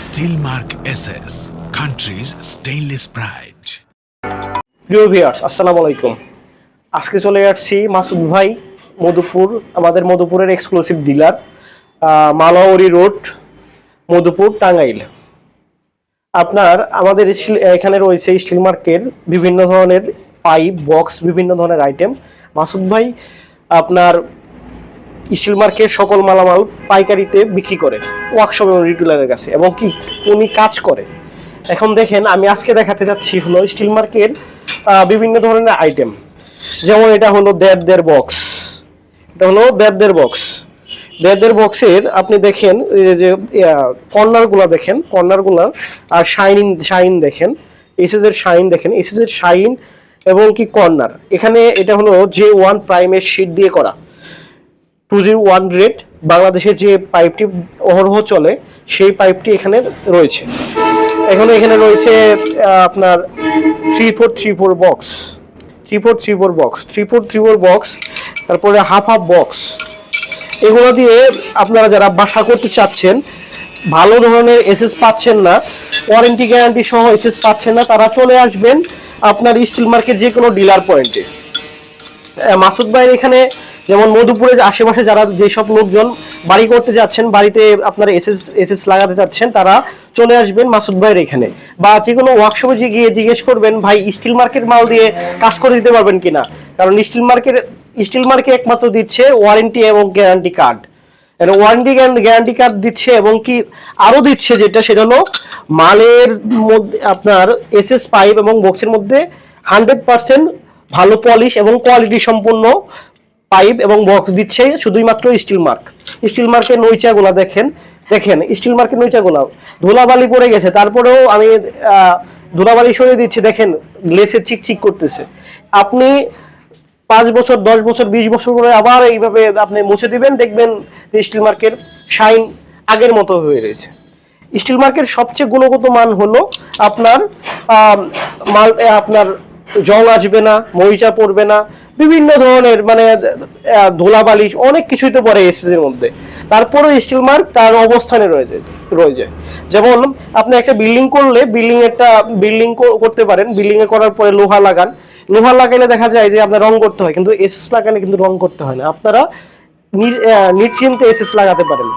Steelmark SS, country's stainless pride. প্রিয় viewers, আসসালামু আলাইকুম। আজকে চলে আসছি মাসুদ ভাই মধুপুর, আমাদের মধুপুরের exclusive dealer, Malauri road, Madhupur, Tangail. আপনার আমাদের এখানে রয়েছে স্টিলমার্কের বিভিন্ন ধরনের পাইপ, বক্স, বিভিন্ন ধরনের আইটেম। মাসুদ ভাই আপনার স্টিলমার্কের সকল মালামাল পাইকারিতে বিক্রি করে ওয়ার্কশপ এবং রিটেলারের কাছে, এবং কি উনি কাজ করে। এখন দেখেন, আমি আজকে দেখাতে যাচ্ছি হলো স্টিলমার্কের বিভিন্ন ধরনের আইটেম। যেমন এটা হলো দেড় বক্স, এটা হলো দেড় বক্স। দেড় বক্সের আপনি দেখেন যে কর্নারগুলো দেখেন, কর্নারগুলো আর শাইন দেখেন, এসএস এর শাইন দেখেন, এসএস এর শাইন এবং কি কর্নার। এখানে এটা হলো J1 প্রাইমের শীট দিয়ে করা 201 গ্রেড। বাংলাদেশের যে পাইপটি অহরহ চলে সেই পাইপটি এখানে রয়েছে। এখানে রয়েছে আপনার 3434 বক্স, 3434 বক্স, 3434 বক্স, তারপরে হাফ বক্স। এগুলো দিয়ে আপনারা যারা বাসা করতে চাচ্ছেন, ভালো ধরনের এসএস পাচ্ছেন না, ওয়ারেন্টি গ্যারান্টি সহ এসএস পাচ্ছেন না, তারা চলে আসবেন আপনার স্টিলমার্কের যে কোনো ডিলার পয়েন্টে। মাসুদ ভাইয়ের এখানে যেমন মধুপুরের আশেপাশে যারা যেসব লোকজন বাড়ি করতে যাচ্ছেন, বাড়িতে আপনারা এসএস লাগাতে চাচ্ছেন, তারা চলে আসবেন মাসুদ ভাইয়ের এখানে। বা যে কোনো ওয়ার্কশপে গিয়ে জিজ্ঞেস করবেন, ভাই স্টিলমার্কের মাল দিয়ে কাজ করে দিতে পারবেন কিনা, কারণ স্টিলমার্কে একমাত্র দিচ্ছে ওয়ারেন্টি এবং guarantee card. Warranty guarantee card দিচ্ছে, এবং কি আরো দিচ্ছে সেটা হলো মালের মধ্যে আপনার এসএস পাইপ এবং বক্সের মধ্যে 100% ভালো পলিশ এবং কোয়ালিটি সম্পন্ন পাইপ এবং বক্স দিচ্ছে শুধুমাত্র স্টিলমার্কের নইচাগুলা দেখেন স্টিলমার্কের নইচাগুলা ধুলাবালি পড়ে গেছে, তারপরেও আমি ধুলাবালি সরিয়ে দিচ্ছি, দেখেন গ্লেসে চিকচিক করতেছে। আপনি 5 বছর, 10 বছর, 20 বছর পরে আবার এইভাবে আপনি মুছে দিবেন, দেখবেন স্টিলমার্কের শাইন আগের মতো হয়ে রয়েছে। স্টিলমার্কের সবচেয়ে গুণগত মান হলো আপনার আপনার জং আসবে না, মরিচা পড়বে না, বিভিন্ন ধরনের মানে ধুলাবালি অনেক কিছুই তো পড়ে এসএস এর মধ্যে, তারপরে স্টিলমার্ক তার অবস্থানে রয়ে যায়। যেমন আপনি একটা বিল্ডিং করলে বিল্ডিং করতে পারেন, বিল্ডিং এ করার পরে লোহা লাগাইলে দেখা যায় যে আপনার রং করতে হয়, কিন্তু এসএস লাগালে কিন্তু রং করতে হয় না। আপনারা নিশ্চিন্তে এসএস লাগাতে পারেন।